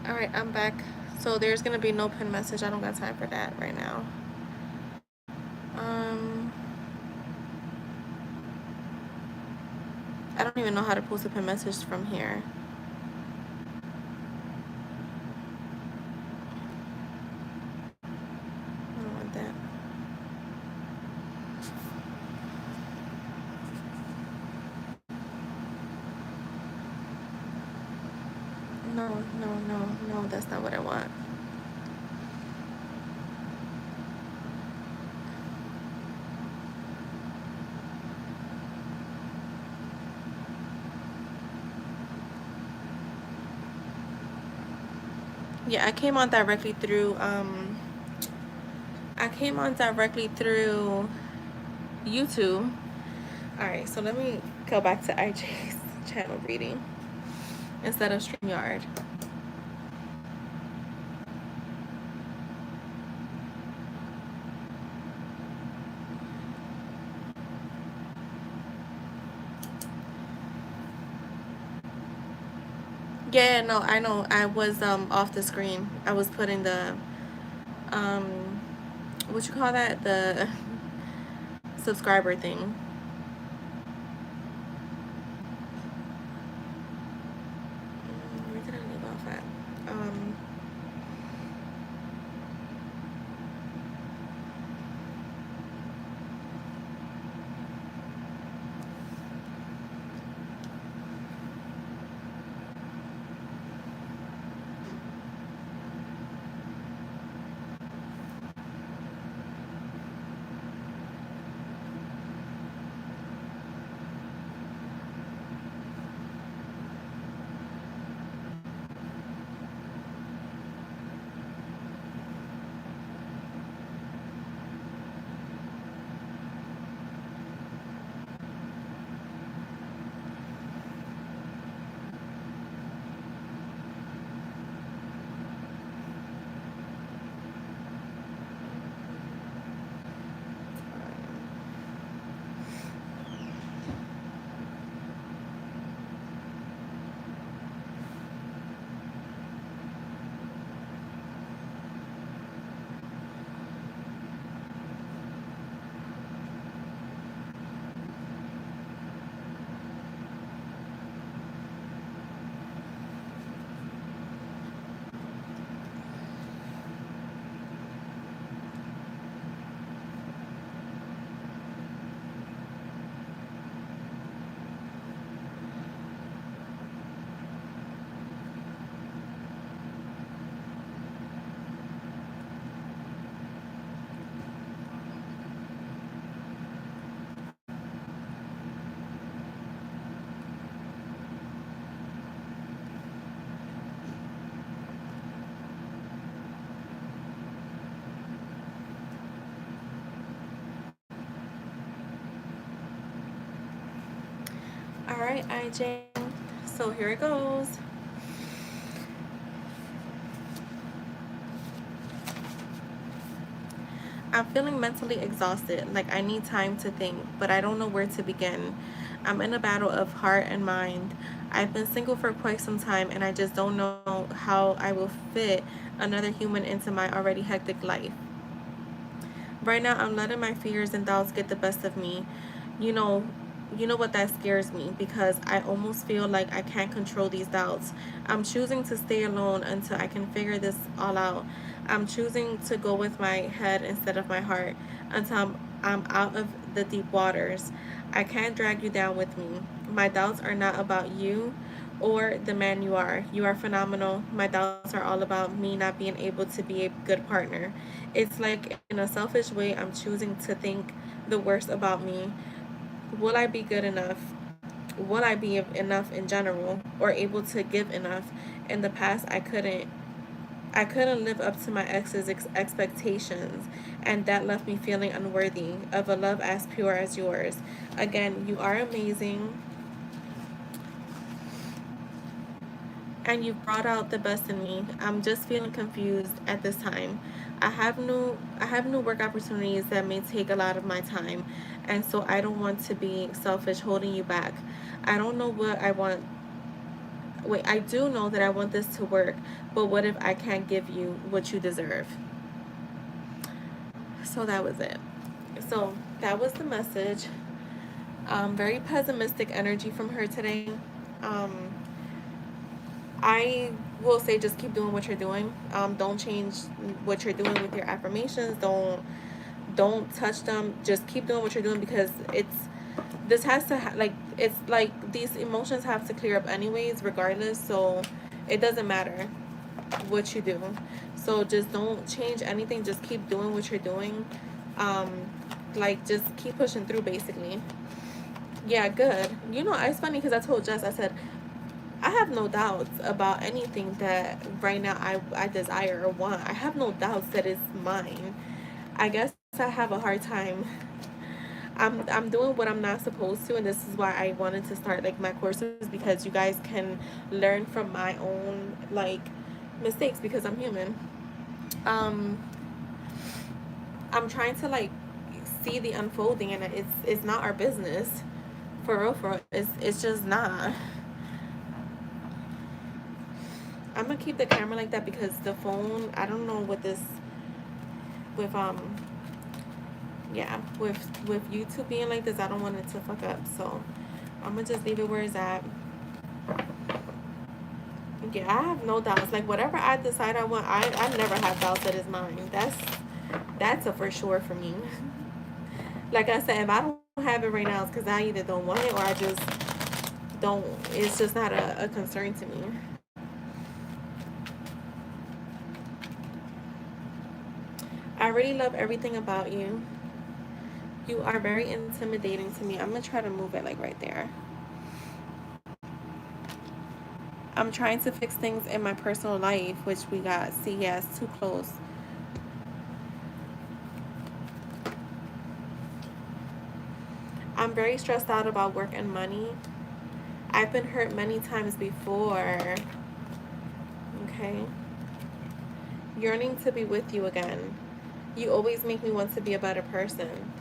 Alright, I'm back. So there's gonna be no pin message. I don't got time for that right now. I don't even know how to post a pin message from here. I don't want that. No, that's not what I want. Yeah, I came on directly through YouTube. Alright, so let me go back to IJ's channel reading instead of StreamYard. Yeah, no, I know. I was off the screen. I was putting the um what you call that? The subscriber thing. Where did I leave off at? Alright, IJ. So here it goes. I'm feeling mentally exhausted, like I need time to think, but I don't know where to begin. I'm in a battle of heart and mind. I've been single for quite some time and I just don't know how I will fit another human into my already hectic life. Right now, I'm letting my fears and doubts get the best of me. You know, you know what that scares me because I almost feel like I can't control these doubts. I'm choosing to stay alone until I can figure this all out. I'm choosing to go with my head instead of my heart until I'm out of the deep waters. I can't drag you down with me. My doubts are not about you or the man you are. You are phenomenal. My doubts are all about me not being able to be a good partner. It's like in a selfish way, I'm choosing to think the worst about me. Will I be good enough? Will I be enough in general or able to give enough? In the past, I couldn't live up to my ex's expectations, and that left me feeling unworthy of a love as pure as yours. Again, you are amazing, and you've brought out the best in me. I'm just feeling confused at this time. I have new work opportunities that may take a lot of my time, and so I don't want to be selfish holding you back. I don't know what I want wait, I do know that I want this to work, but what if I can't give you what you deserve? So that was it. So that was the message. Very pessimistic energy from her today. Um, I will say just keep doing what you're doing. Don't change what you're doing with your affirmations. Don't touch them. Just keep doing what you're doing, because this has to like, it's like these emotions have to clear up anyways, regardless. So it doesn't matter what you do. So just don't change anything. Just keep doing what you're doing. Um, like just keep pushing through, basically. Yeah, good. You know, it's funny because I told Jess, I said, I have no doubts about anything that right now I desire or want. I have no doubts that it's mine. I guess I have a hard time. I'm doing what I'm not supposed to, and this is why I wanted to start like my courses, because you guys can learn from my own like mistakes, because I'm human. Um, I'm trying to like see the unfolding, and it's not our business, for real. For real, it's just not. I'm gonna keep the camera like that because the phone, I don't know what this with yeah, with YouTube being like this, I don't want it to fuck up. So I'm gonna just leave it where it's at. Yeah, I have no doubts. Like whatever I decide I want, I never have doubts that it's mine. That's a for sure for me. Like I said, if I don't have it right now, it's because I either don't want it or I just don't. It's just not a concern to me. I really love everything about you. You are very intimidating to me. I'm gonna try to move it like right there. I'm trying to fix things in my personal life, which we got. See, yes, too close. I'm very stressed out about work and money. I've been hurt many times before. Okay. Yearning to be with you again. You always make me want to be a better person.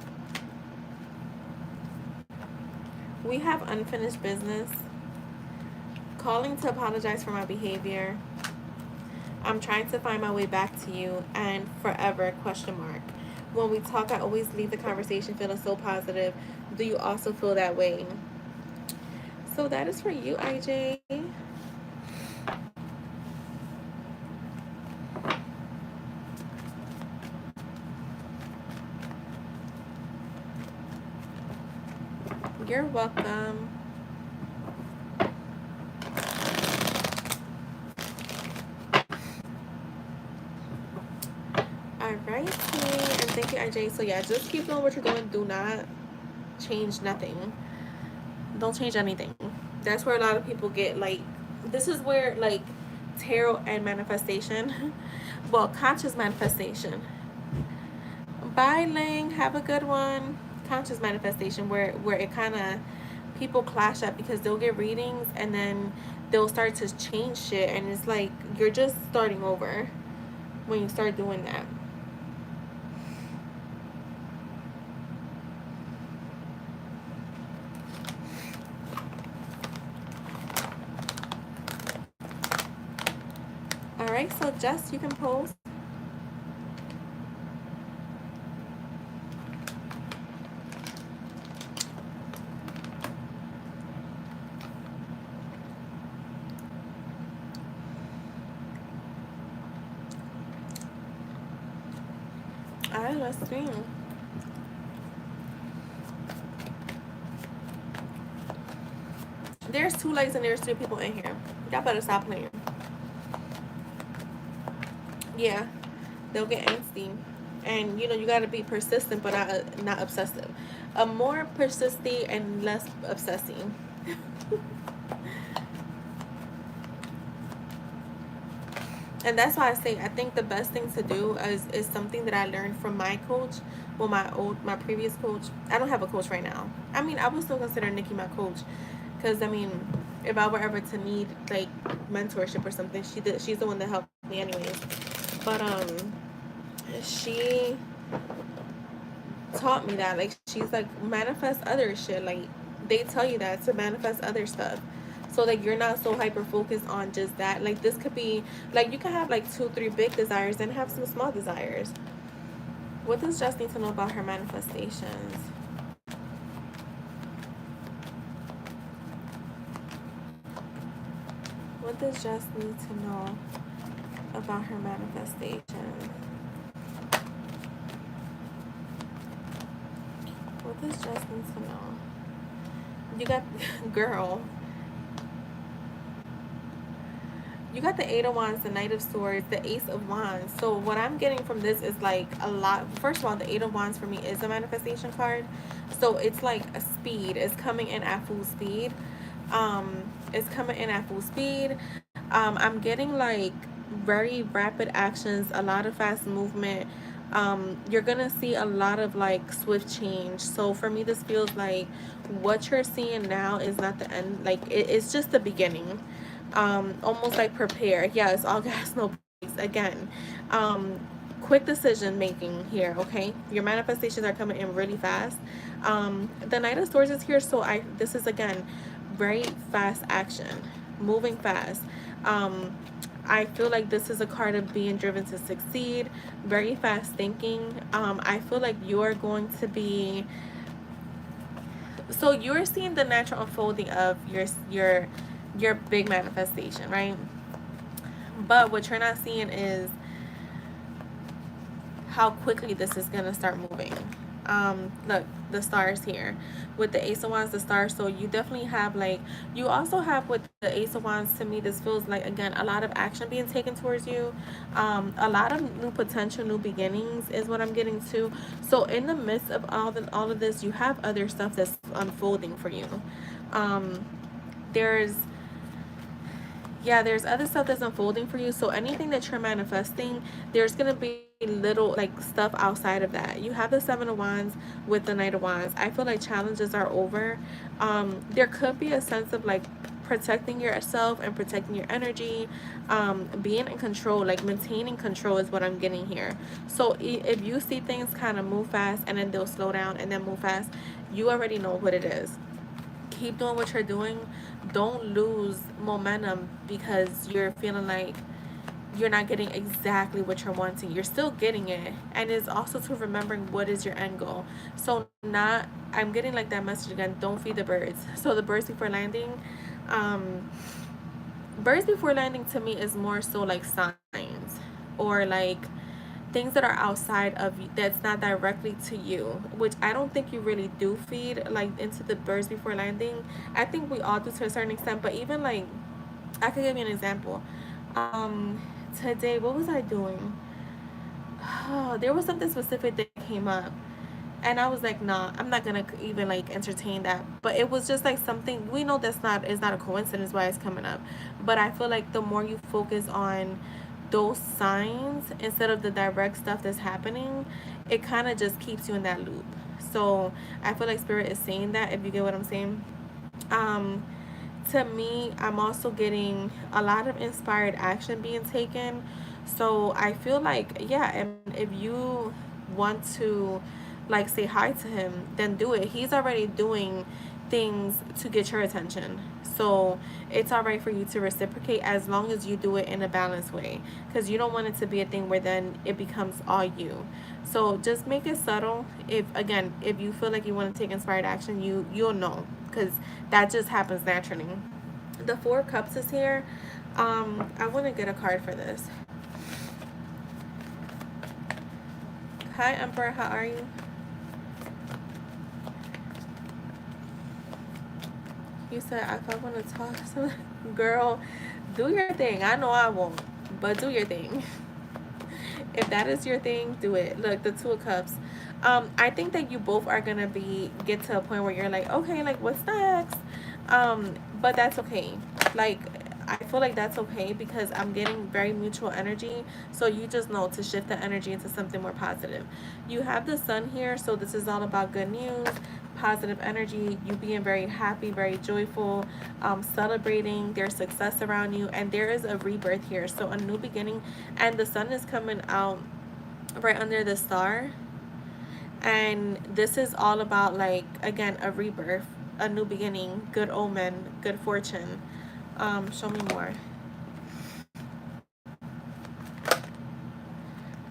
We have unfinished business. Calling to apologize for my behavior. I'm trying to find my way back to you, and forever question mark. When we talk, I always leave the conversation feeling so positive. Do you also feel that way? So that is for you, IJ. You're welcome. Alrighty. And thank you, IJ. So yeah, just keep doing what you're doing. Do not change nothing. Don't change anything. That's where a lot of people get like, this is where like tarot and manifestation, well, conscious manifestation. Bye, Ling. Have a good one. Conscious manifestation, where it kind of, people clash up because they'll get readings and then they'll start to change shit, and it's like you're just starting over when you start doing that. All right, so Jess, you can pose. All right, let's see. There's two legs and there's two people in here. Y'all better stop playing. Yeah, they'll get angsty, and you know you got to be persistent, but not obsessive. A more persistent and less obsessing. And that's why I say I think the best thing to do is something that I learned from my coach. Well, my previous coach. I don't have a coach right now. I mean, I would still consider Nikki my coach, because I mean, if I were ever to need like mentorship or something, she's the one that helped me anyways. But she taught me that, like, she's like, manifest other shit. Like, they tell you that to manifest other stuff. so that you're not so hyper focused on just that. Like this could be like you can have like 2 3 big desires and have some small desires. What does Jess need to know about her manifestations? What does Jess need to know about her manifestation? What does Jess need to know? You got, girl, you got the Eight of Wands, the Knight of Swords, the Ace of Wands. So what I'm getting from this is like a lot. First of all, the Eight of Wands for me is a manifestation card. So it's like a speed. It's coming in at full speed. It's coming in at full speed. I'm getting like very rapid actions, a lot of fast movement. You're gonna see a lot of like swift change. So for me, this feels like what you're seeing now is not the end. Like it's just the beginning. Almost like prepare. Yeah, it's all gas, no brakes. Again, quick decision making here. Okay, your manifestations are coming in really fast. The Knight of Swords is here, so this is again very fast action, moving fast. I feel like this is a card of being driven to succeed, very fast thinking. I feel like you're going to be, so you're seeing the natural unfolding of your big manifestation, right? But what you're not seeing is how quickly this is gonna start moving. Look, the stars here with the Ace of Wands, the stars. So you definitely have like, you also have with the Ace of Wands, to me this feels like again a lot of action being taken towards you. A lot of new potential, new beginnings is what I'm getting to. So in the midst of all of this, you have other stuff that's unfolding for you. um there's yeah, there's other stuff that's unfolding for you. So anything that you're manifesting, there's gonna be little like stuff outside of that. You have the Seven of Wands with the Knight of Wands. I feel like challenges are over. There could be a sense of like protecting yourself and protecting your energy, being in control, like maintaining control is what I'm getting here. So if you see things kind of move fast and then they'll slow down and then move fast, you already know what it is. Keep doing what you're doing. Don't lose momentum because you're feeling like you're not getting exactly what you're wanting. You're still getting it. And it's also to remembering what is your end goal. So not, I'm getting like that message again, don't feed the birds. So the birds before landing, um, birds before landing to me is more so like signs or like things that are outside of you, that's not directly to you, which I don't think you really do feed like into the birds before landing. I think we all do to a certain extent, but even like I could give you an example. um Today, what was I doing? Oh, there was something specific that came up and I was like, nah, I'm not gonna even like entertain that. But it was just like something we know that's not, is not a coincidence why it's coming up. But I feel like the more you focus on those signs instead of the direct stuff that's happening, it kind of just keeps you in that loop. So I feel like spirit is saying that, if you get what I'm saying. Um, to me, I'm also getting a lot of inspired action being taken. So I feel like, yeah, and if you want to like say hi to him, then do it. He's already doing things to get your attention. So it's all right for you to reciprocate as long as you do it in a balanced way. Because you don't want it to be a thing where then it becomes all you. So just make it subtle. If again, if you feel like you want to take inspired action, you'll know, because that just happens naturally. The Four Cups is here. I want to get a card for this. Hi, Emperor. How are you? You said if I want to talk to someone, girl, do your thing. I know I won't, but do your thing. If that is your thing, do it. Look, the Two of Cups. I think that you both are gonna get to a point where you're like, okay, like what's next? But that's okay. Like I feel like that's okay because I'm getting very mutual energy. So you just know to shift the energy into something more positive. You have the Sun here, so this is all about good news, positive energy, you being very happy, very joyful, celebrating their success around you, and there is a rebirth here. So a new beginning, and the Sun is coming out right under the star. And this is all about like again a rebirth, a new beginning, good omen, good fortune. Show me more.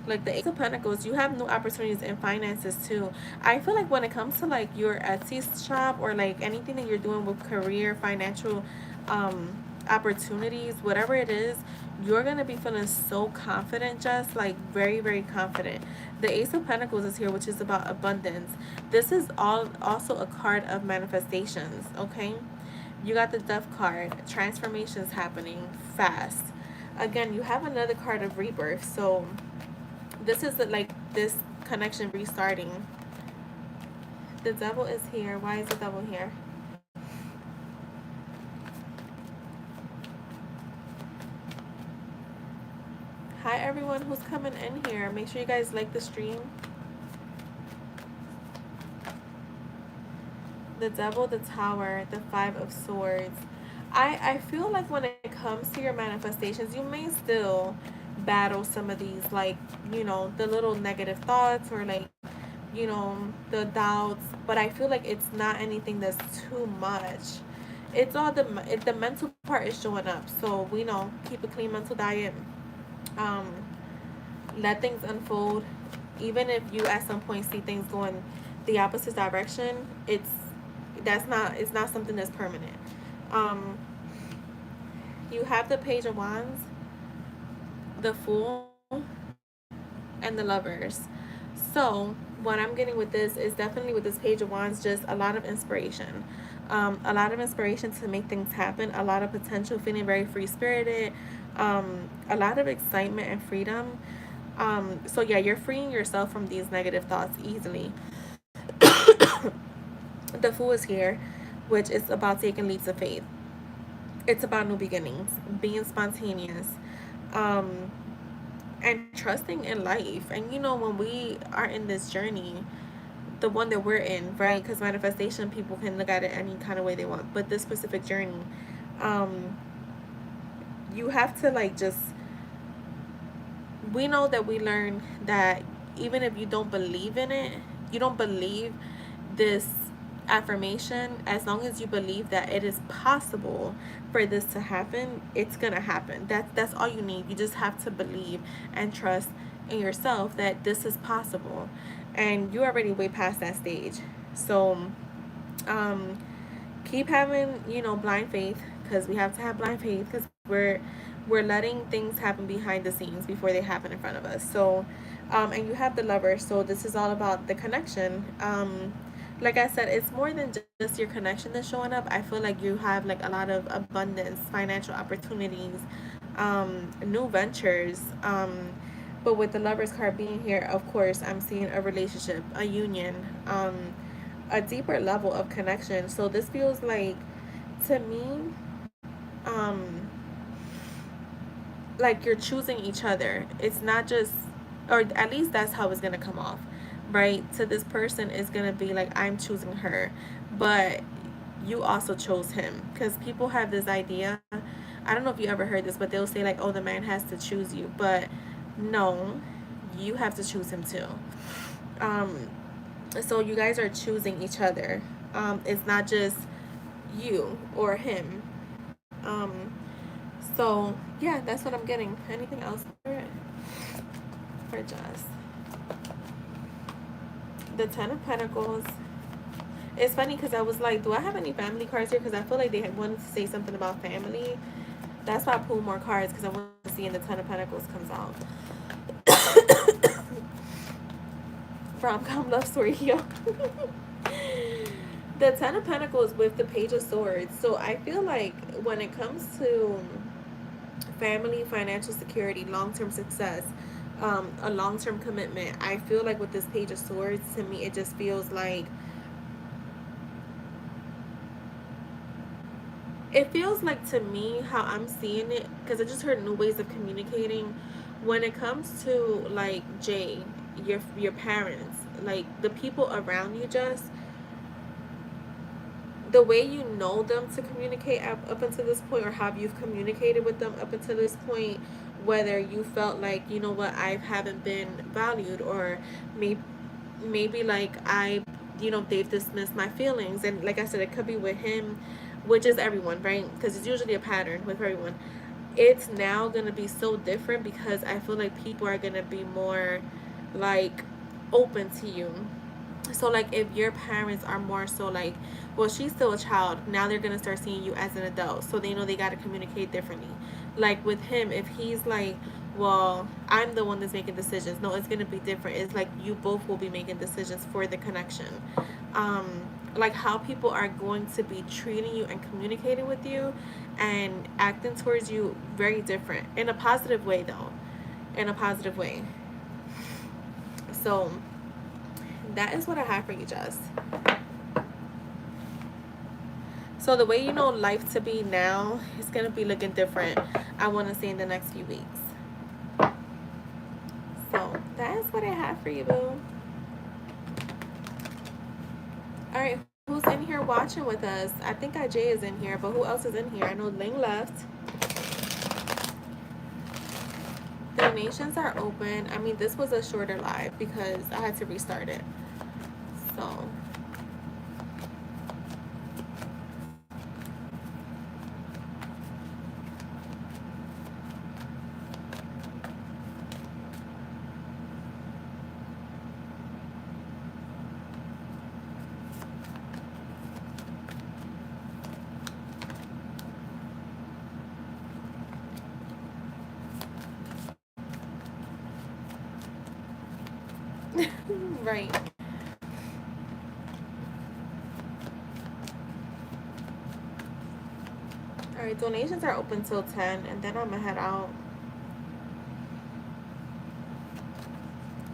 Like the Ace of Pentacles, you have new opportunities in finances too. I feel like when it comes to like your Etsy shop or like anything that you're doing with career, financial opportunities, whatever it is, you're gonna be feeling so confident, just like very, very confident. The Ace of Pentacles is here, which is about abundance. This is all also a card of manifestations, okay? You got the Death card, transformations happening fast. Again, you have another card of rebirth, so this is like this connection restarting. The Devil is here. Why is the Devil here? Hi everyone who's coming in here. Make sure you guys like the stream. The Devil, the Tower, the Five of Swords. I feel like when it comes to your manifestations, you may still battle some of these, like, the little negative thoughts or like, the doubts, but I feel like it's not anything that's too much. It's all the mental part is showing up. So we know, keep a clean mental diet. Um, let things unfold. Even if you at some point see things going the opposite direction, it's not something that's permanent. Um, you have the Page of Wands, the Fool, and the Lovers. So what I'm getting with this is definitely with this Page of Wands, just a lot of inspiration. A lot of inspiration to make things happen, a lot of potential, feeling very free spirited, a lot of excitement and freedom. So yeah, you're freeing yourself from these negative thoughts easily. The Fool is here, which is about taking leaps of faith. It's about new beginnings, being spontaneous, um, and trusting in life. And when we are in this journey, the one that we're in, right? Because manifestation, people can look at it any kind of way they want, but this specific journey, um, you have to like just. We know that we learn that even if you don't believe in it, you don't believe this affirmation, as long as you believe that it is possible for this to happen, it's gonna happen. That's all you need. You just have to believe and trust in yourself that this is possible, and you're already way past that stage. So um keep having blind faith, because we have to have blind faith, because we're letting things happen behind the scenes before they happen in front of us. So and you have the Lover, so this is all about the connection. Like I said, it's more than just your connection that's showing up. I feel like you have like a lot of abundance, financial opportunities, new ventures. But with the Lovers card being here, of course, I'm seeing a relationship, a union, a deeper level of connection. So this feels like, to me, um, like you're choosing each other. It's not just, or at least that's how it's gonna come off, right? To this person is gonna be like, I'm choosing her, but you also chose him, because people have this idea. I don't know if you ever heard this, but they'll say like, oh, the man has to choose you, but no, you have to choose him too. Um, so you guys are choosing each other. It's not just you or him. Um, so yeah, that's what I'm getting. Anything else for Jess? The Ten of Pentacles. It's funny because I was like, do I have any family cards here? Because I feel like they had wanted to say something about family. That's why I pulled more cards, because I want to see, and the Ten of Pentacles comes out. Rom-com love story, yo. The Ten of Pentacles with the Page of Swords. So I feel like when it comes to family, financial security, long-term success, a long-term commitment, I feel like with this Page of Swords, to me, it just feels like, to me, how I'm seeing it, because I just heard new ways of communicating. When it comes to like Jay, your parents, like the people around you, just the way you know them to communicate up until this point, or how you've communicated with them up until this point, whether you felt like, you know what, I haven't been valued, or maybe like they've dismissed my feelings. And like I said, it could be with him, which is everyone, right? Because it's usually a pattern with everyone. It's now gonna be so different because I feel like people are gonna be more like open to you. So like if your parents are more so like, well, she's still a child, now they're gonna start seeing you as an adult, so they know they gotta communicate differently. Like with him, if he's like, well, I'm the one that's making decisions, no, it's gonna be different. It's like you both will be making decisions for the connection. um like how people are going to be treating you and communicating with you and acting towards you, very different in a positive way though, in a positive way. So that is what I have for you, Jess. So the way you know life to be now is gonna be looking different, I want to say, in the next few weeks. So that is what I have for you, boo. All right, who's in here watching with us? I think IJ is in here, but who else is in here? I know Ling left. Donations are open. I mean, this was a shorter live because I had to restart it. So right. All right, donations are open till 10, and then I'm gonna head out.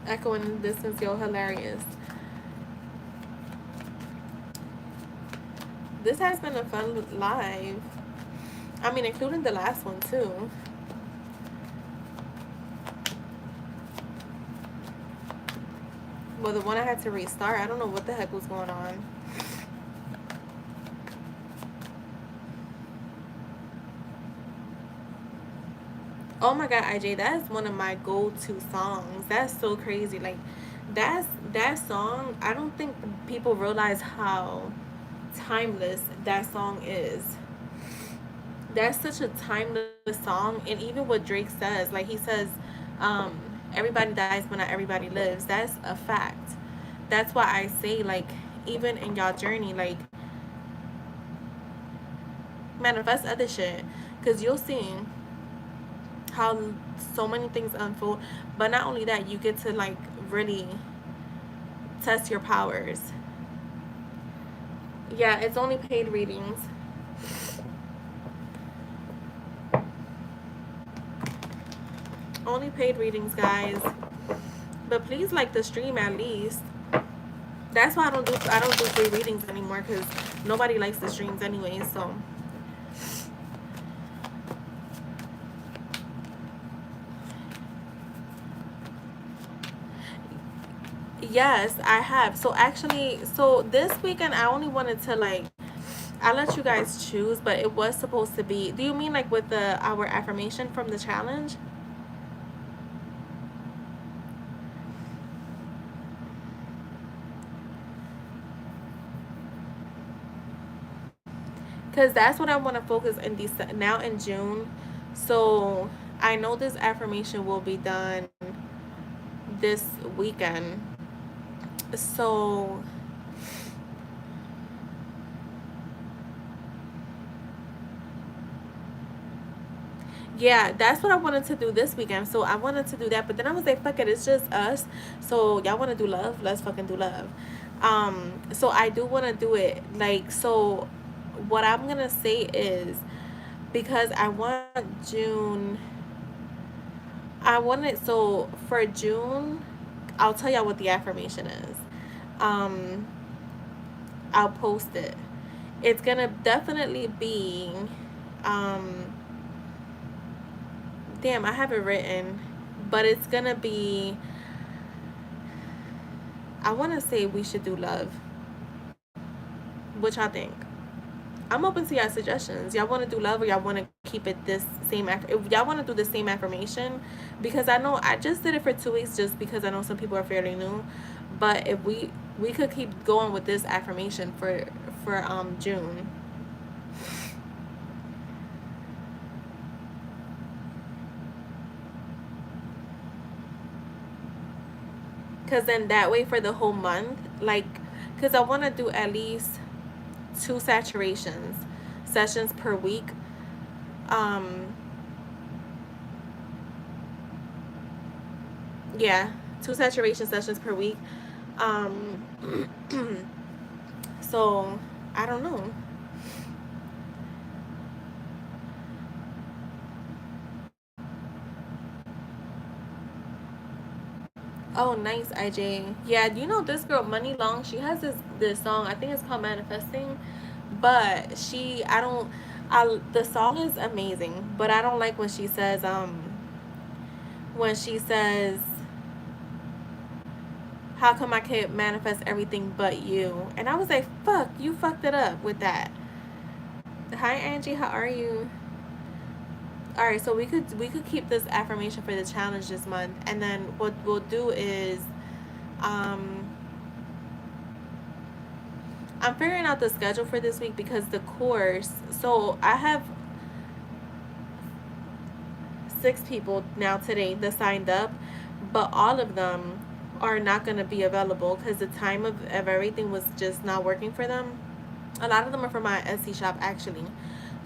Echoing in the distance, yo, hilarious. This has been a fun live. I mean, including the last one too. Well, the one I had to restart, I don't know what the heck was going on. Oh my god, IJ, that is one of my go-to songs. That's so crazy. Like, that song. I don't think people realize how timeless that song is. That's such a timeless song, and even what Drake says, like he says, um, "Everybody dies, but not everybody lives." That's a fact. That's why I say, like, even in y'all journey, like, manifest other shit, cause you'll see how so many things unfold. But not only that, you get to like really test your powers. Yeah, it's only paid readings. Only paid readings, guys. But please like the stream at least. That's why I don't do free readings anymore, because nobody likes the streams anyway. So yes, I have. So actually, so this weekend I only wanted to like, I let you guys choose, but it was supposed to be. Do you mean like with the our affirmation from the challenge? Because that's what I want to focus in now in June. So I know this affirmation will be done this weekend. So yeah, that's what I wanted to do this weekend. So I wanted to do that, but then I was like, fuck it, it's just us. So y'all want to do love? Let's fucking do love. So I do want to do it. Like, so what I'm gonna say is, because I want June. I want it, so for June, I'll tell y'all what the affirmation is. Um, I'll post it. It's gonna definitely be, um, damn, I have it written, but it's gonna be. I want to say we should do love. What y'all think? I'm open to y'all suggestions. Y'all want to do love, or y'all want to keep it this same? If y'all want to do the same affirmation, because I know I just did it for 2 weeks, just because I know some people are fairly new. But if we could keep going with this affirmation for June. Because then that way for the whole month, like, because I want to do at least 2 saturations sessions per week. Um, yeah, 2 saturation sessions per week. Um, so I don't know. Oh, nice, IJ. Yeah, you know this girl, Money Long. She has this song. I think it's called Manifesting, but I don't. The song is amazing, but I don't like when she says, how come I can't manifest everything but you? And I was like, fuck, you fucked it up with that. Hi Angie, how are you? All right, so we could keep this affirmation for the challenge this month, and then what we'll do is, um, I'm figuring out the schedule for this week because the course. So I have 6 people now today that signed up, but all of them are not going to be available because the time of everything was just not working for them. A lot of them are from my Etsy shop actually.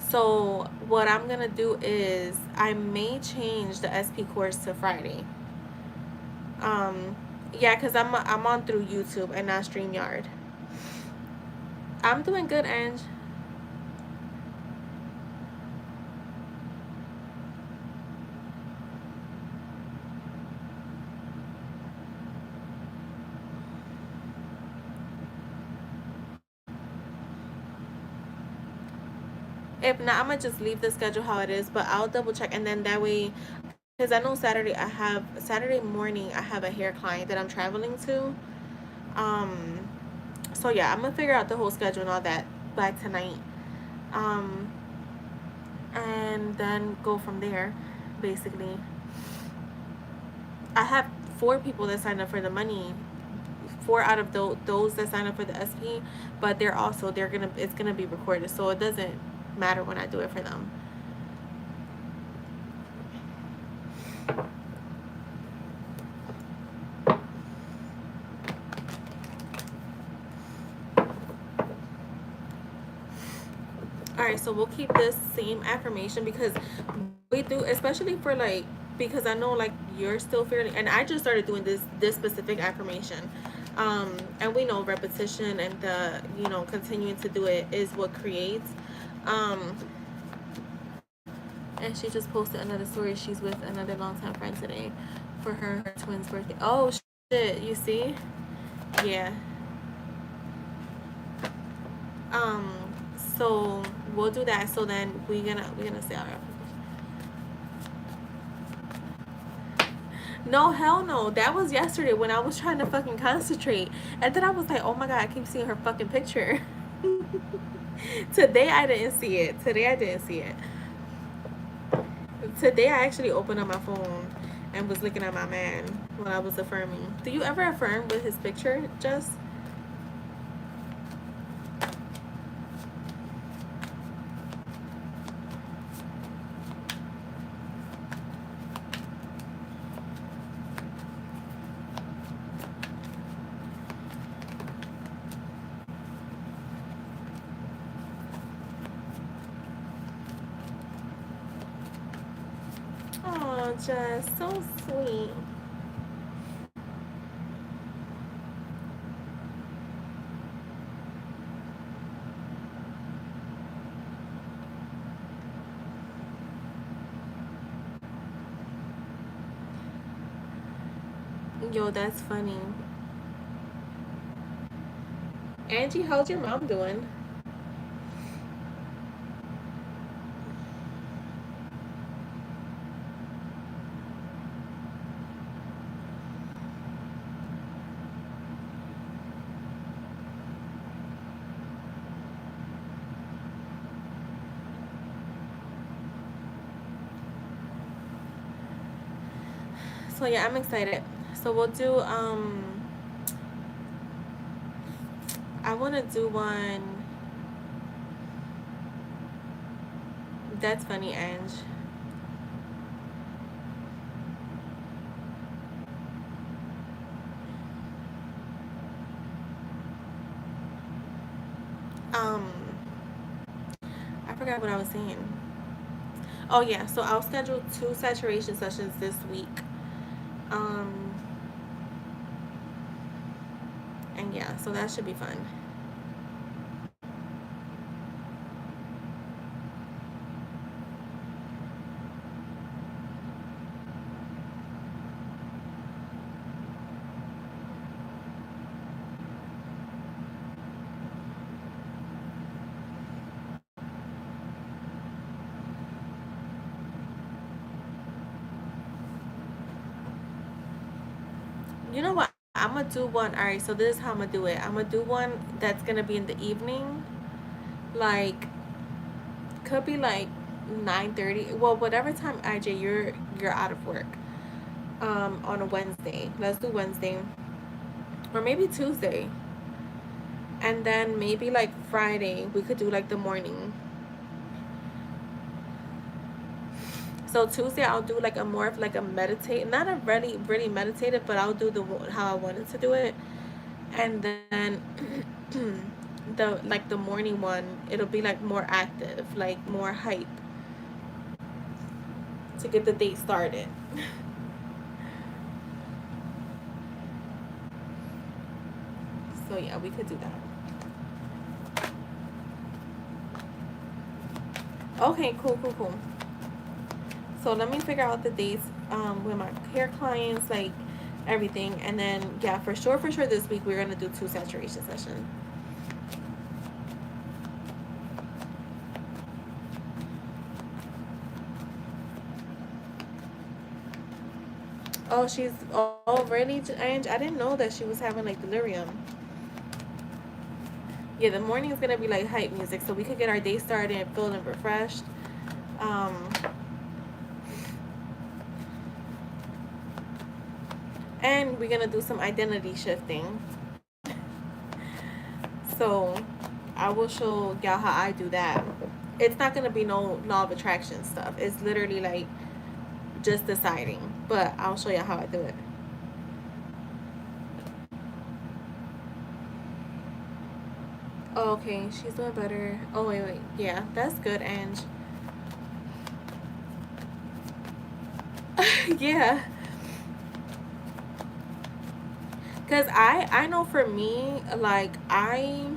So what I'm gonna do is I may change the SP course to Friday. Um, yeah, cause I'm on through YouTube and not StreamYard. I'm doing good, Ange. If not, I'm gonna just leave the schedule how it is, but I'll double check, and then that way, because I know Saturday morning I have a hair client that I'm traveling to. Um, so yeah, I'm gonna figure out the whole schedule and all that by tonight. Um, and then go from there, basically. I have 4 people that signed up for the money. 4 out of those that sign up for the SP, but they're gonna it's gonna be recorded, so it doesn't matter when I do it for them. All right, so we'll keep this same affirmation because we do, especially for like, because I know like you're still fairly, and I just started doing this specific affirmation. And we know repetition and the continuing to do it is what creates. Um, and she just posted another story. She's with another longtime friend today for her twin's birthday. Oh shit! You see? Yeah. Um. So we'll do that. So then we're gonna say our. No, hell no. That was yesterday when I was trying to fucking concentrate, and then I was like, oh my god, I keep seeing her fucking picture. Today I didn't see it. Today I didn't see it. Today I actually opened up my phone and was looking at my man when I was affirming. Do you ever affirm with his picture, Jess? Oh, Jess, so sweet. Yo, that's funny. Angie, how's your mom doing? So yeah, I'm excited. So we'll do I wanna do one. That's funny, Ange. Um, I forgot what I was saying. Oh yeah, so I'll schedule 2 saturation sessions this week. Um, and yeah, so that should be fun. You know what? I'm gonna do one. All right, so this is how I'm gonna do it. I'm gonna do one that's gonna be in the evening, like could be like 9:30. Well, whatever time IJ you're out of work. On a Wednesday. Let's do Wednesday, or maybe Tuesday, and then maybe like Friday we could do like the morning. So Tuesday I'll do like a more of like a meditate, not a really meditative, but I'll do the how I wanted to do it, and then the like the morning one it'll be like more active, like more hype to get the date started. So yeah, we could do that. Okay, cool. So let me figure out the dates with my hair clients, like everything, and then yeah, for sure this week we're gonna do 2 saturation sessions. Oh, she's already. I didn't know that she was having like delirium. Yeah, the morning is gonna be like hype music, so we could get our day started and feeling refreshed. Um, and we're gonna do some identity shifting. So I will show y'all how I do that. It's not gonna be no law of attraction stuff. It's literally like just deciding. But I'll show y'all how I do it. Oh, okay, she's doing better. Oh wait. Yeah, that's good, Ange. Yeah. Cause I know for me, like I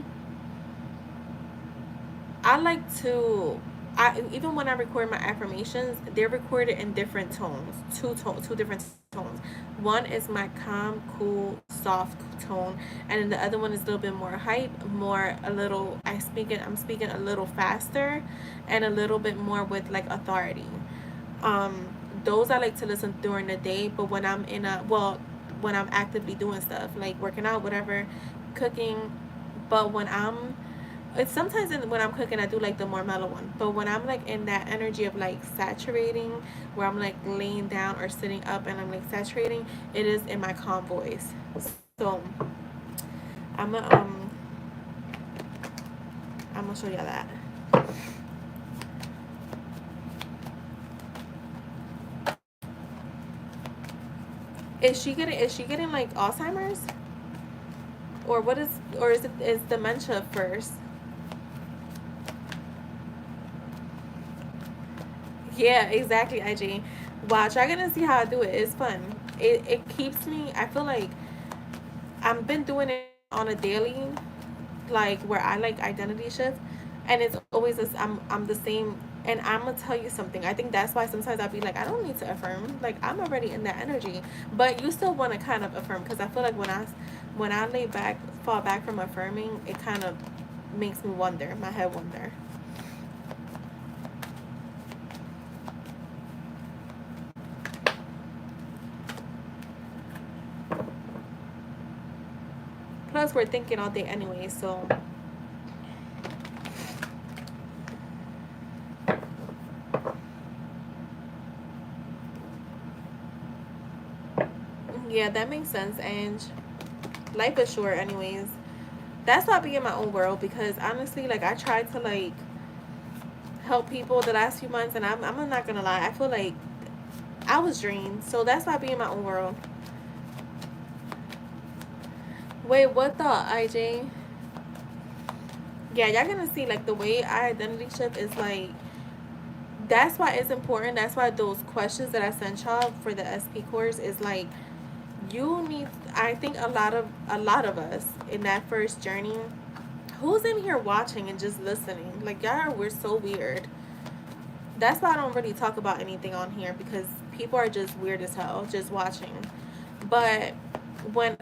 like to I even when I record my affirmations, they're recorded in different tones, two different tones. One is my calm, cool, soft tone, and then the other one is a little bit more hype, more a little. I'm speaking a little faster, and a little bit more with like authority. Um, those I like to listen during the day, but when I'm actively doing stuff like working out, whatever, cooking, but when I'm it's sometimes when I'm cooking I do like the more mellow one, but when I'm like in that energy of like saturating, where I'm like laying down or sitting up and I'm like saturating, it is in my calm voice. So I'm gonna I'm gonna show y'all that. Is she getting like Alzheimer's, or what is, or is dementia first? Yeah, exactly, IG. Watch, I gonna see how I do it. It's fun. It keeps me. I feel like I've been doing it on a daily, like where I like identity shift, and it's always this. I'm the same, and I'm gonna tell you something. I think that's why sometimes I'll be like, I don't need to affirm. Like I'm already in that energy, but you still want to kind of affirm, because I feel like when I lay back, fall back from affirming, it kind of makes me wonder. My head wonder. Plus, we're thinking all day anyway, so yeah, that makes sense. And life is short, anyways. That's why I be in my own world, because honestly, like I tried to like help people the last few months, and I'm not gonna lie, I feel like I was drained. So that's why I be in my own world. Wait, what thought, IJ? Yeah, y'all gonna see like the way I identity shift is like, that's why it's important. That's why those questions that I sent y'all for the SP course is like, you need, I think a lot of us in that first journey, who's in here watching and just listening? Like, y'all, we're so weird. That's why I don't really talk about anything on here, because people are just weird as hell just watching. But when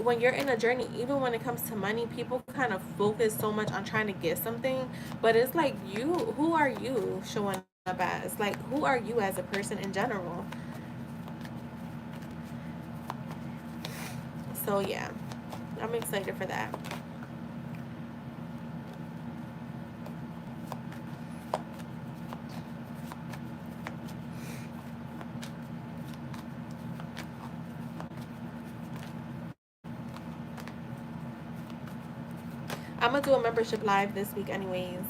when you're in a journey, even when it comes to money, people kind of focus so much on trying to get something, but it's like, who are you showing up as? Like, who are you as a person in general? So yeah, I'm excited for that. I'm gonna do a membership live this week anyways.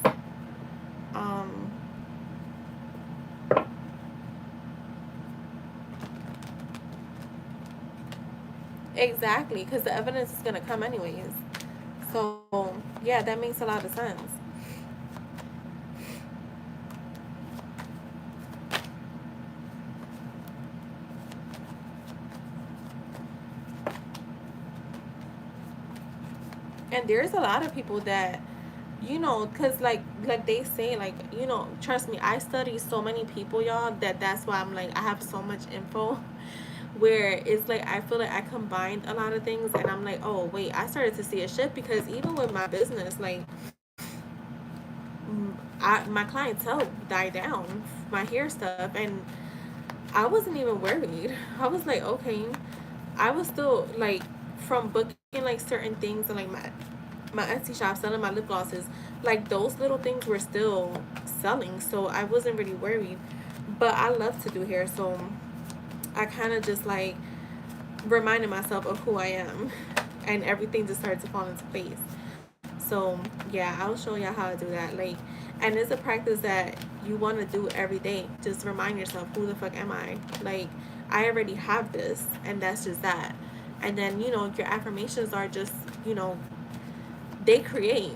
um exactly, because the evidence is gonna come anyways. So yeah, that makes a lot of sense. And there's a lot of people that, because like they say, like, trust me, I study so many people, y'all, that's why I'm like, I have so much info where it's like, I feel like I combined a lot of things, and I'm like, oh wait, I started to see a shift, because even with my business, like, my clientele died down, my hair stuff, and I wasn't even worried. I was like, okay. I was still like, from booking like certain things, and like my Etsy shop, selling my lip glosses, like those little things were still selling, so I wasn't really worried. But I love to do hair, so I kind of just like reminded myself of who I am, and everything just started to fall into place. So yeah, I'll show y'all how to do that. Like, and it's a practice that you want to do every day. Just remind yourself, who the fuck am I? Like, I already have this, and that's just that. And then, your affirmations are just, you know, they create.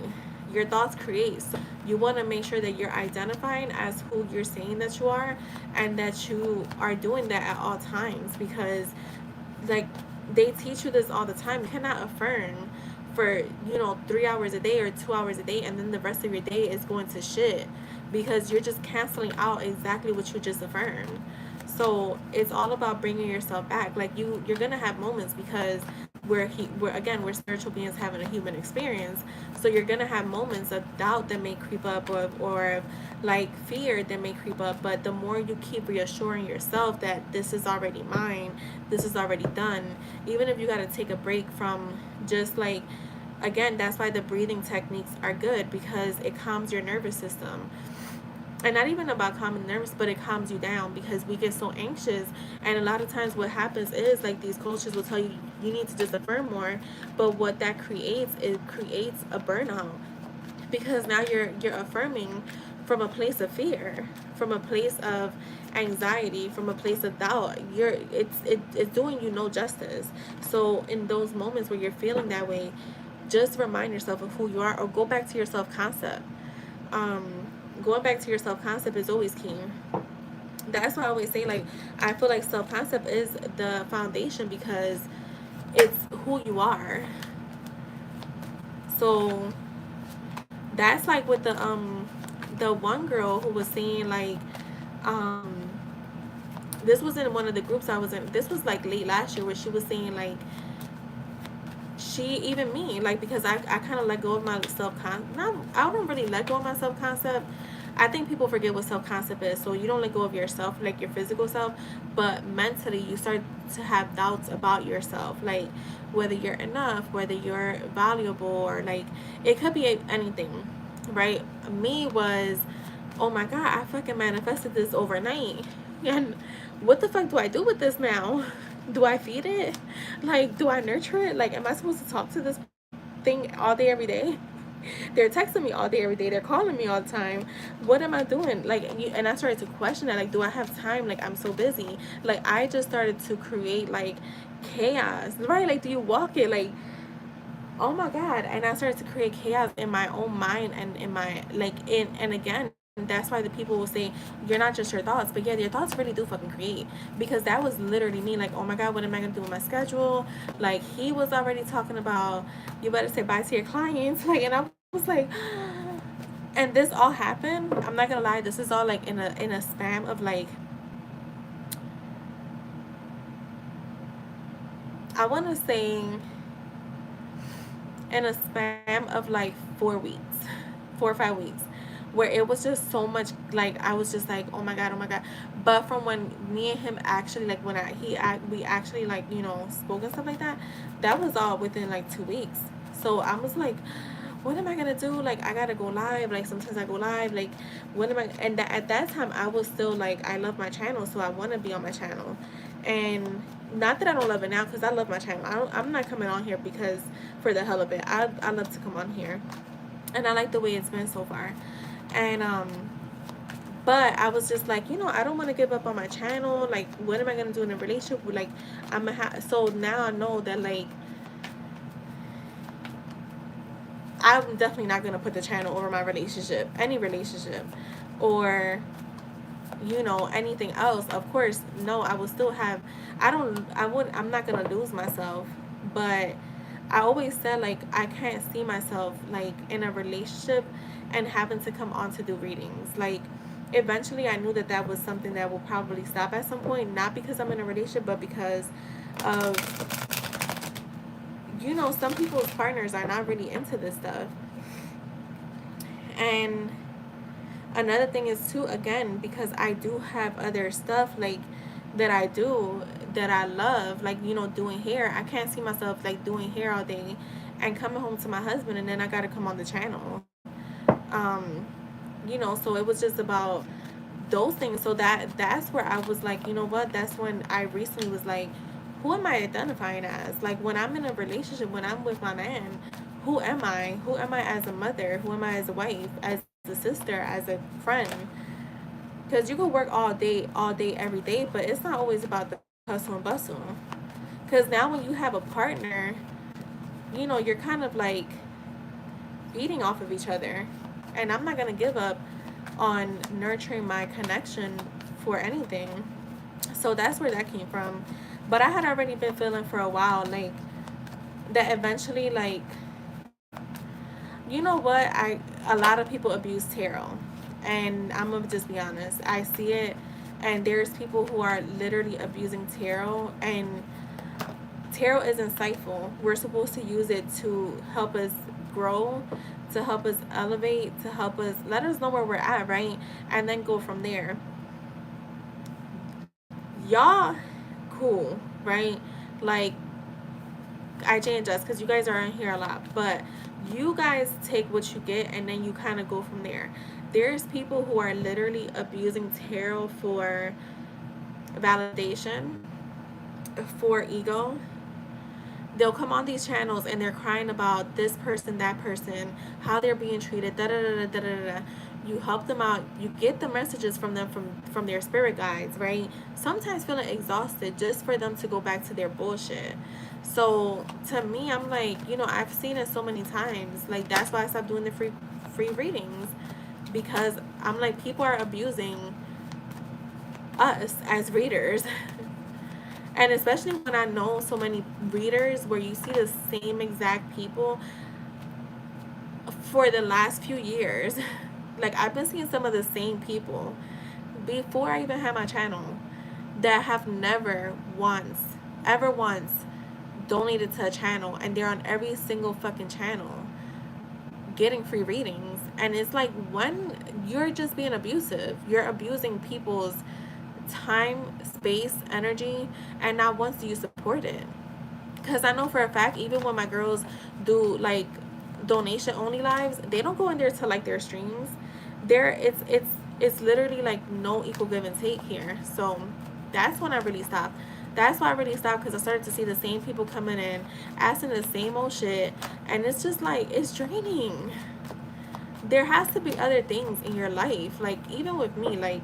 Your thoughts create. So you want to make sure that you're identifying as who you're saying that you are, and that you are doing that at all times, because like, they teach you this all the time. You cannot affirm for 3 hours a day or 2 hours a day, and then the rest of your day is going to shit, because you're just canceling out exactly what you just affirmed. So it's all about bringing yourself back. Like, you're gonna have moments, because we're spiritual beings having a human experience. So you're gonna have moments of doubt that may creep up, or like fear that may creep up. But the more you keep reassuring yourself that this is already mine, this is already done, even if you got to take a break from, just like, again, that's why the breathing techniques are good, because it calms your nervous system. And not even about calming the nerves, but it calms you down, because we get so anxious. And a lot of times what happens is, like, these coaches will tell you, you need to just affirm more, but what that creates, it creates a burnout, because now you're affirming from a place of fear, from a place of anxiety, from a place of doubt. It's doing you no justice. So in those moments where you're feeling that way, just remind yourself of who you are, or go back to your self-concept. um Going back to your self-concept is always key. That's why I always say, like, I feel like self-concept is the foundation, because it's who you are. So that's like with the one girl who was saying, like, um this was in one of the groups I was in. This was like late last year, where she was saying, like, she, even me, like, because I kind of let go of my self-concept. No, I don't really let go of my self-concept. I think people forget what self-concept is. So you don't let go of yourself, like your physical self, but mentally you start to have doubts about yourself, like whether you're enough, whether you're valuable, or like, it could be anything, right? Me was, oh my god, I fucking manifested this overnight, and what the fuck do I do with this now? Do I feed it? Like, do I nurture it? Like, am I supposed to talk to this thing all day, every day? They're texting me all day, every day. They're calling me all the time. What am I doing? Like, and I started to question that. Like, do I have time? Like, I'm so busy. Like, I just started to create, like, chaos, right? Like, do you walk it? Like, oh my God. And I started to create chaos in my own mind and in my, like, in, and again, that's why the people will say, you're not just your thoughts, but yeah, your thoughts really do fucking create. Because that was literally me, like, oh my God, what am I gonna do with my schedule? Like, he was already talking about, you better say bye to your clients. Like, and I was like, and this all happened. I'm not gonna lie, this is all like in a span of like, I wanna say in a span of like 4 weeks, 4 or 5 weeks, where it was just so much, like I was just like, oh my God, oh my God. But from when me and him actually, like when we actually, like, spoke and stuff like that, that was all within like 2 weeks. So I was like, what am I gonna do? Like, I gotta go live. Like, sometimes I go live. Like, what am I? And at that time, I was still like, I love my channel, so I want to be on my channel. And not that I don't love it now, because I love my channel. I'm not coming on here because for the hell of it. I love to come on here, and I like the way it's been so far. And but I was just like, I don't want to give up on my channel. Like, what am I gonna do in a relationship? Like, I'm gonna so now I know that, like, I'm definitely not gonna put the channel over my relationship, any relationship, or anything else. Of course, no, I will still have. I'm not gonna lose myself, but I always said, like, I can't see myself like in a relationship and having to come on to do readings. Like, eventually, I knew that that was something that will probably stop at some point. Not because I'm in a relationship, but because of some people's partners are not really into this stuff. And another thing is too, again, because I do have other stuff like that I do that I love, like, doing hair. I can't see myself like doing hair all day and coming home to my husband and then I gotta come on the channel. um so it was just about those things. So that's where I was like, what, that's when I recently was like, who am I identifying as? Like, when I'm in a relationship, when I'm with my man, who am I as a mother, who am I as a wife, as a sister, as a friend? Because you could work all day, every day, but it's not always about the hustle and bustle. Because now when you have a partner, you're kind of like feeding off of each other. And I'm not going to give up on nurturing my connection for anything. So that's where that came from. But I had already been feeling for a while, like, that eventually, like, what? A lot of people abuse tarot. And I'm going to just be honest. I see it, and there's people who are literally abusing tarot, and tarot is insightful. We're supposed to use it to help us grow, to help us elevate, to help us let us know where we're at, right? And then go from there. Y'all cool, right? Like, IJ and Jess, because you guys are in here a lot, but you guys take what you get and then you kind of go from there. There's people who are literally abusing tarot for validation, for ego. They'll come on these channels and they're crying about this person, that person, how they're being treated, da da da da da da da. You help them out, you get the messages from them, from their spirit guides, right? Sometimes feeling exhausted just for them to go back to their bullshit. So to me, I'm like, I've seen it so many times. Like, that's why I stopped doing the free readings, because I'm like, people are abusing us as readers. And especially when I know so many readers where you see the same exact people for the last few years. Like, I've been seeing some of the same people before I even had my channel that have never once, ever once, donated to a channel, and they're on every single fucking channel getting free readings. And it's like, when you're just being abusive, you're abusing people's time, space, energy, and not once do you support it. Because I know for a fact, even when my girls do like donation only lives, they don't go in there to like their streams. There, it's literally like no equal give and take here. So that's when I really stopped. That's why I really stopped, because I started to see the same people coming in asking the same old shit, and it's just like, it's draining. There has to be other things in your life. Like, even with me, like,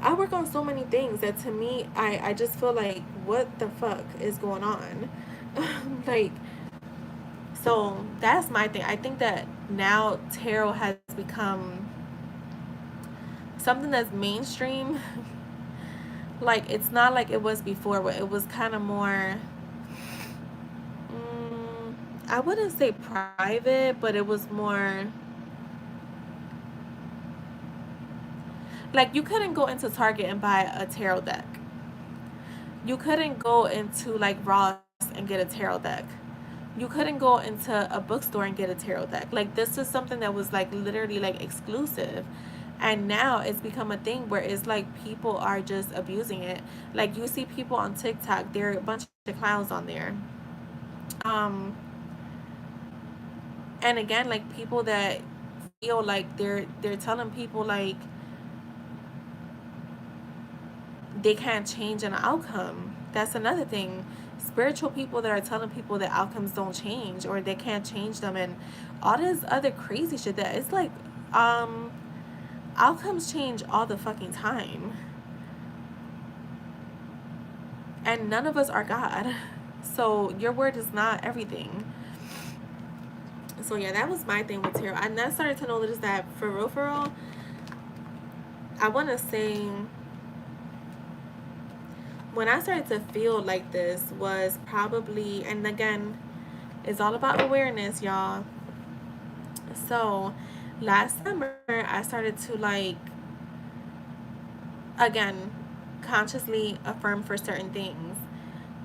I work on so many things that to me, I just feel like, what the fuck is going on? Like, So that's my thing. I think that now tarot has become something that's mainstream. Like, it's not like it was before, where it was kind of more, mm, I wouldn't say private, but it was more like you couldn't go into Target and buy a tarot deck. You couldn't go into like Ross and get a tarot deck. You couldn't go into a bookstore and get a tarot deck. Like, this is something that was like literally like exclusive. And now it's become a thing where it's like people are just abusing it. Like, you see people on TikTok, there are a bunch of clowns on there. Um and again, like, people that feel like they're telling people like they can't change an outcome. That's another thing. Spiritual people that are telling people that outcomes don't change or they can't change them, and all this other crazy shit that it's like, um, outcomes change all the fucking time. And none of us are God. So your word is not everything. So yeah, that was my thing with tarot. And I started to notice that for real, I want to say when I started to feel like this was probably, and again, it's all about awareness, y'all. So last summer, I started to like, again, consciously affirm for certain things.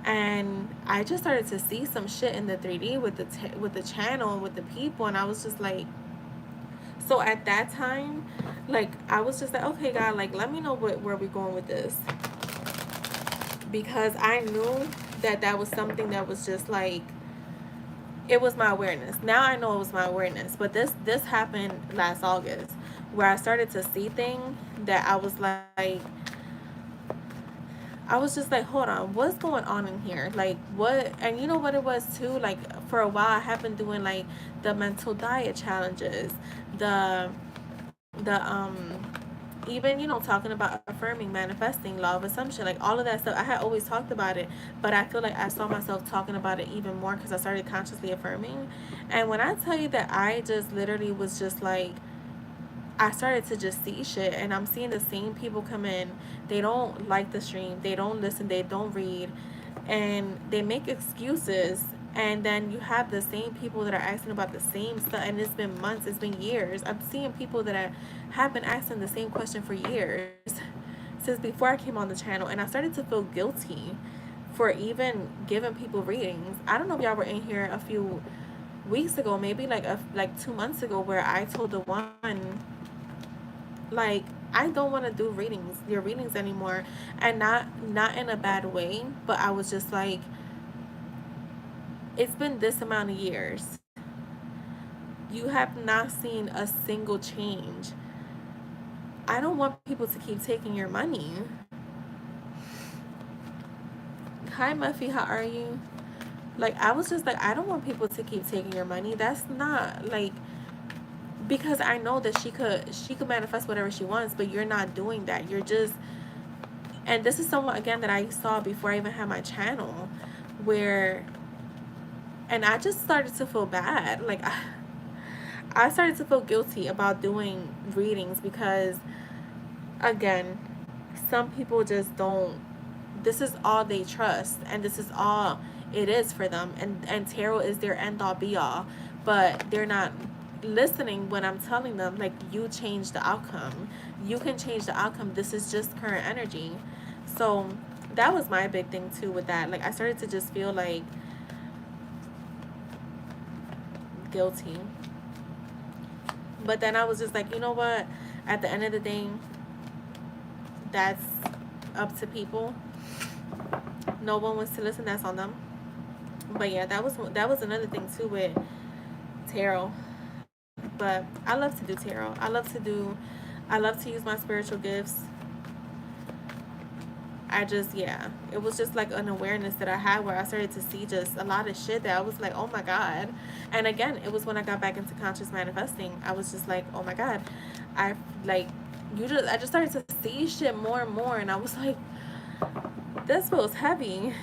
And I just started to see some shit in the 3D with with the channel and with the people, and I was just like, so at that time, like, I was just like, okay, God, like, let me know where we going with this, because I knew that that was something that was just like, it was my awareness. Now I know it was my awareness, but this happened last August, where I started to see things that I was just like, hold on, what's going on in here? Like, what? And you know what it was too? Like, for a while, I have been doing like the mental diet challenges, the the even, talking about affirming, manifesting, law of assumption, like all of that stuff. I had always talked about it, but I feel like I saw myself talking about it even more because I started consciously affirming. And when I tell you that I just literally was just like, I started to just see shit, and I'm seeing the same people come in. They don't like the stream, they don't listen, they don't read, and they make excuses. And then you have the same people that are asking about the same stuff, and it's been months, it's been years. I'm seeing people that have been asking the same question for years since before I came on the channel, and I started to feel guilty for even giving people readings. I don't know if y'all were in here a few weeks ago, maybe like 2 months ago, where I told the one, like, I don't want to do your readings anymore, and not in a bad way, but I was just like, it's been this amount of years, you have not seen a single change. I don't want people to keep taking your money. Hi Muffy, how are you? Like, I was just like, I don't want people to keep taking your money. That's not like, because I know that she could manifest whatever she wants, but you're not doing that. You're just, and this is someone again that I saw before I even had my channel, where, and I just started to feel bad. Like, I started to feel guilty about doing readings because, again, some people just don't, this is all they trust, and this is all it is for them, and tarot is their end all be all, but they're not listening when I'm telling them, like, you change the outcome, you can change the outcome, this is just current energy. So that was my big thing too with that. Like, I started to just feel like guilty, but then I was just like, you know what, at the end of the day, that's up to people. No one wants to listen, that's on them. But yeah, that was another thing too with tarot. But I love to do tarot. I love to use my spiritual gifts. I just, yeah, it was just like an awareness that I had where I started to see just a lot of shit that I was like, oh my God. And again, it was when I got back into conscious manifesting. I was just like, oh my God. I like, I just started to see shit more and more, and I was like, this feels heavy.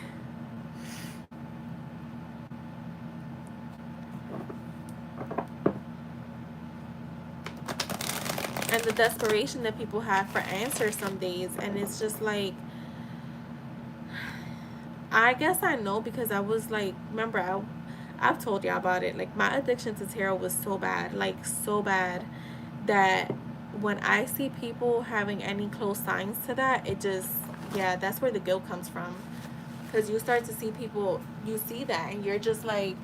desperation that people have for answers some days. And it's just like, I guess I know because I was like, remember, I've told y'all about it. Like, my addiction to tarot was so bad, like, so bad, that when I see people having any close signs to that, it just, yeah, that's where the guilt comes from. Because you start to see people, you see that, and you're just like,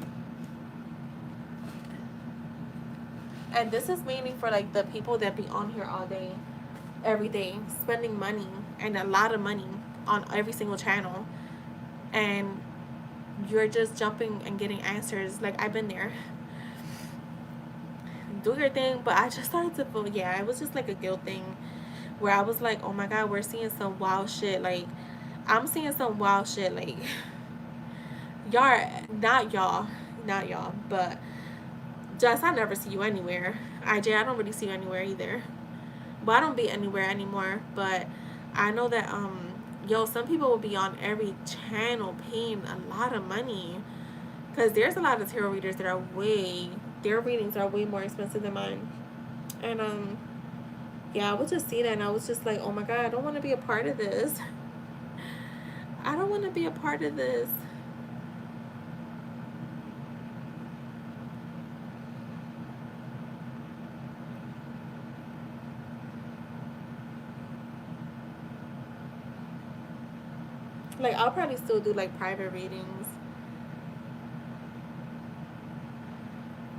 and this is mainly for like the people that be on here all day, every day, spending money and a lot of money on every single channel. And you're just jumping and getting answers. Like, I've been there. Do your thing, but I just started to feel, yeah, it was just like a guilt thing where I was like, oh my god, we're seeing some wild shit. Like, I'm seeing some wild shit. Like, not y'all, but Jess, I never see you anywhere. IJ, I don't really see you anywhere either. But I don't be anywhere anymore. But I know that yo, some people will be on every channel paying a lot of money, because there's a lot of tarot readers that are their readings are way more expensive than mine. And yeah, I would just see that and I was just like, oh my god, I don't want to be a part of this. I don't want to be a part of this. Like, I'll probably still do like private readings.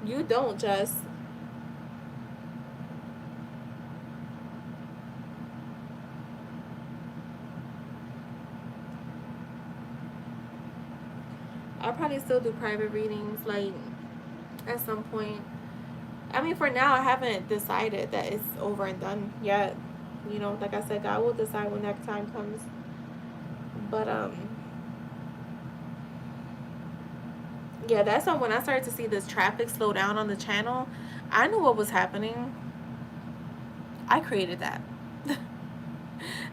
You don't just. I'll probably still do private readings, like, at some point. I mean, for now, I haven't decided that it's over and done yet. You know, like I said, God will decide when that time comes. But yeah, that's when I started to see this traffic slow down on the channel. I knew what was happening. I created that.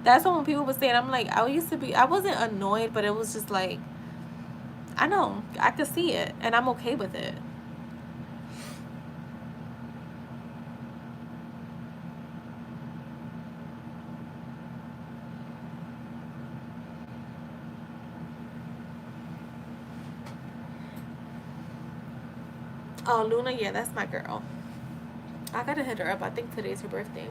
That's when people were saying, I'm like, I wasn't annoyed, but it was just like, I know, I could see it, and I'm okay with it. Oh, Luna, yeah, that's my girl. I gotta hit her up. I think today's her birthday.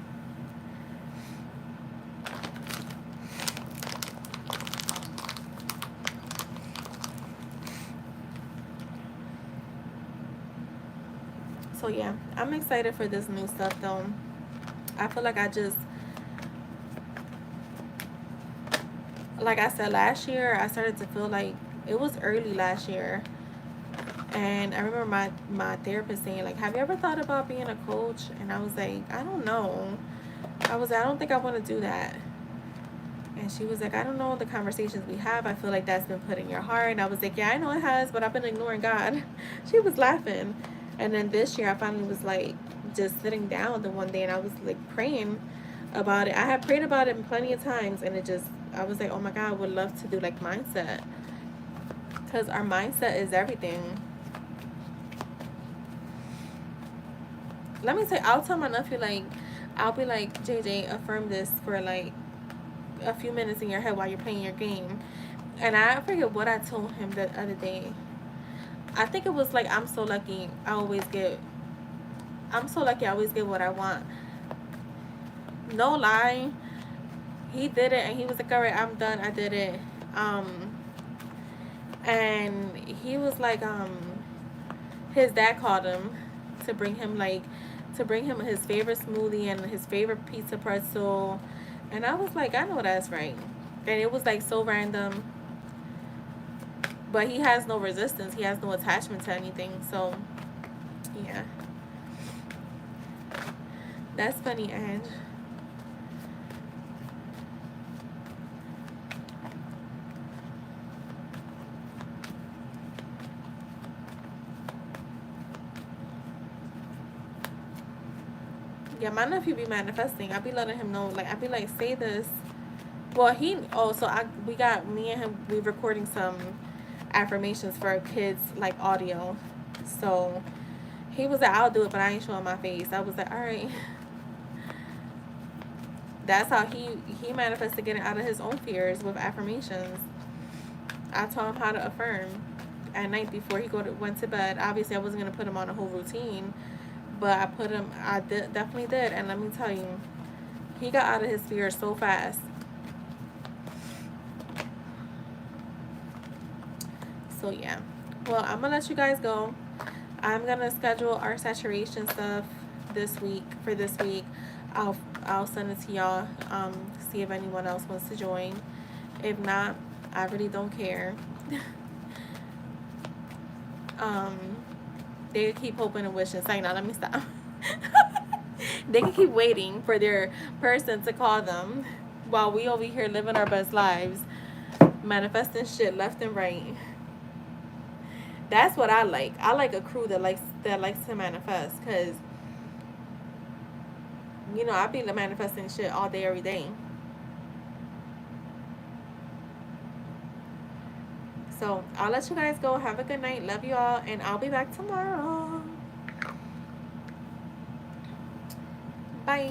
So yeah, I'm excited for this new stuff though. I feel like like I said last year, I started to feel like it was early last year. And I remember my therapist saying, like, have you ever thought about being a coach? And I was like, I don't know. I don't think I want to do that. And she was like, I don't know the conversations we have. I feel like that's been put in your heart. And I was like, yeah, I know it has, but I've been ignoring God. She was laughing. And then this year I finally was like just sitting down the one day and I was like praying about it. I had prayed about it plenty of times and I was like, oh my God, I would love to do like mindset. Because our mindset is everything. Let me say, I'll tell my nephew, like, I'll be like, JJ, affirm this for like a few minutes in your head while you're playing your game. And I forget what I told him the other day. I think it was like, I'm so lucky I always get what I want. No lie. He did it and he was like, all right, I'm done. I did it. And he was like, his dad called him to bring him his favorite smoothie and his favorite pizza pretzel. And I was like, I know that's right. And it was like so random. But he has no resistance. He has no attachment to anything. So, yeah. That's funny, Ange. Yeah, my nephew be manifesting. I be letting him know. Like, I be like, say this. Well, me and him, we recording some affirmations for our kids, like audio. So he was like, I'll do it, but I ain't showing my face. I was like, all right. That's how he manifested getting out of his own fears with affirmations. I taught him how to affirm at night before he went to bed. Obviously, I wasn't gonna put him on a whole routine, but definitely did. And let me tell you, he got out of his fears so fast. So yeah, well, I'm gonna let you guys go. I'm gonna schedule our saturation stuff this week for this week. I'll send it to y'all. See if anyone else wants to join. If not, I really don't care. um, they keep hoping and wishing. Saying, now let me stop. They can keep waiting for their person to call them while we over here living our best lives, manifesting shit left and right. That's what I like. I like a crew that likes to manifest, cause I be manifesting shit all day, every day. So I'll let you guys go. Have a good night. Love you all, and I'll be back tomorrow.